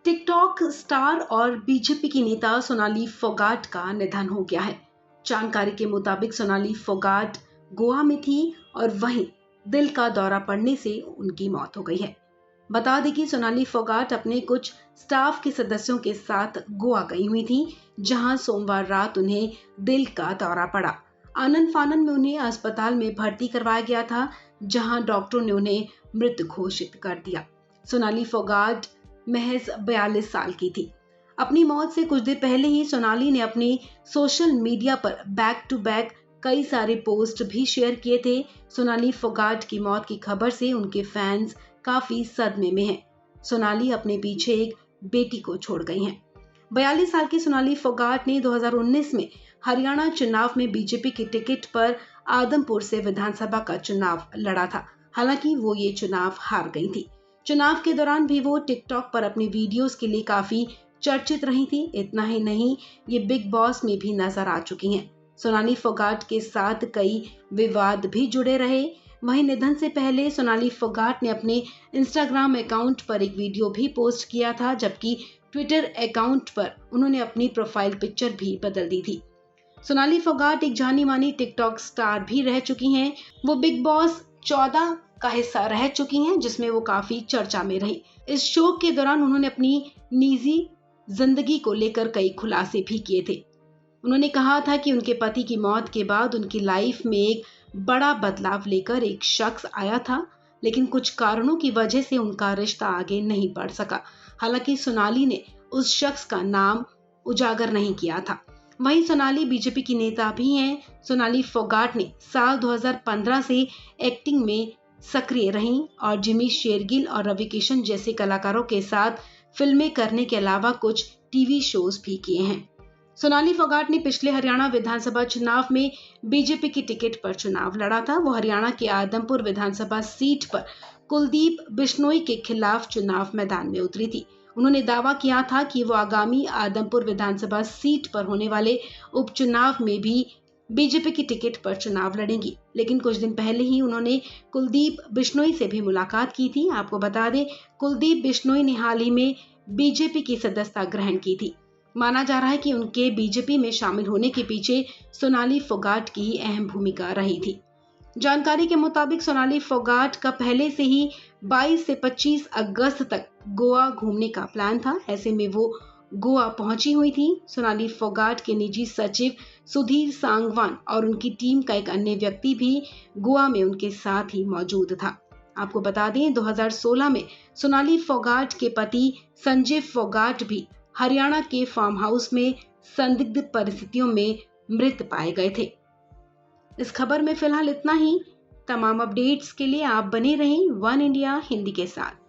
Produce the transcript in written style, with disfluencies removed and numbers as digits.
TikTok star और BJP की नेता सोनाली फोगाट का निधन हो गया है। जानकारी के मुताबिक सोनाली फोगाट गोवा में थी और वहीं दिल का दौरा पड़ने से उनकी मौत हो गई है। बता दें कि सोनाली फोगाट अपने कुछ स्टाफ के सदस्यों के साथ गोवा गई हुई थी, जहां सोमवार रात उन्हें दिल का दौरा पड़ा। आनंद फानन में उन्हें अस्पताल में भर्ती करवाया गया था, जहां डॉक्टरों ने उन्हें मृत घोषित कर दिया। सोनाली फोगाट महज 42 साल की थी। अपनी मौत से कुछ देर पहले ही सोनाली ने अपने सोशल मीडिया पर बैक टू बैक कई सारे पोस्ट भी शेयर किए थे। सोनाली फोगाट की मौत की खबर से उनके फैंस काफी सदमे में हैं। सोनाली अपने पीछे एक बेटी को छोड़ गई हैं। 42 साल की सोनाली फोगाट ने 2019 में हरियाणा चुनाव में बीजेपी की टिकट पर आदमपुर से विधानसभा का चुनाव लड़ा था। हालांकि वो ये चुनाव हार गई थी। चुनाव के दौरान भी वो टिकटॉक पर अपनी वीडियोस के लिए काफी चर्चित रही थी। इतना ही नहीं, ये बिग बॉस में भी नजर आ चुकी हैं। सोनाली फोगाट के साथ कई विवाद भी जुड़े रहे। वहीं निधन से पहले सोनाली फोगाट ने अपने इंस्टाग्राम अकाउंट पर एक वीडियो भी पोस्ट किया था, जबकि ट्विटर अकाउंट पर उन्होंने अपनी प्रोफाइल पिक्चर भी बदल दी थी। सोनाली फोगाट एक जानी मानी टिकटॉक स्टार भी रह चुकी हैं। वो बिग बॉस 14 का हिस्सा रह चुकी हैं, जिसमें वो काफी चर्चा में रही। इस शो के दौरान उन्होंने अपनी निजी जिंदगी को लेकर कई खुलासे भी किए थे। उन्होंने कहा था कि उनके पति की मौत के बाद उनकी लाइफ में एक बड़ा बदलाव लेकर एक शख्स आया था, लेकिन कुछ कारणों की वजह से उनका रिश्ता आगे नहीं बढ़ सका। हालांकि सोनाली ने उस शख्स का नाम उजागर नहीं किया था। वहीं सोनाली बीजेपी की नेता भी हैं। सोनाली फोगाट ने साल 2015 से एक्टिंग में सक्रिय रहीं और जिमी शेरगिल और रवि किशन जैसे कलाकारों के साथ फिल्में करने के अलावा कुछ टीवी शोज भी किए हैं। सोनाली फोगाट ने पिछले हरियाणा विधानसभा चुनाव में बीजेपी की टिकट पर चुनाव लड़ा था। वो हरियाणा के आदमपुर विधानसभा सीट पर कुलदीप बिश्नोई के खिलाफ चुनाव मैदान में उतरी थी। उन्होंने दावा किया था कि वो आगामी आदमपुर विधानसभा सीट पर होने वाले उपचुनाव में भी बीजेपी की टिकट पर चुनाव लड़ेंगी, लेकिन कुछ दिन पहले ही उन्होंने कुलदीप बिश्नोई से भी मुलाकात की थी। आपको बता दें, कुलदीप बिश्नोई ने हाल ही में बीजेपी की सदस्यता ग्रहण की थी। माना जा रहा है कि उनके बीजेपी में शामिल होने के पीछे सोनाली फोगाट की ही अहम भूमिका रही थी। जानकारी के मुताबिक सोनाली फोगाट का पहले से ही 22 से 25 अगस्त तक गोवा घूमने का प्लान था। ऐसे में वो गोवा पहुंची हुई थी। सोनाली फोगाट के निजी सचिव सुधीर सांगवान और उनकी टीम का एक अन्य व्यक्ति भी गोवा में उनके साथ ही मौजूद था। आपको बता दें, 2016 में सोनाली फोगाट के पति संजय फोगाट भी हरियाणा के फार्म हाउस में संदिग्ध परिस्थितियों में मृत पाए गए थे। इस खबर में फिलहाल इतना ही। तमाम अपडेट्स के लिए आप बने रहें वन इंडिया हिंदी के साथ।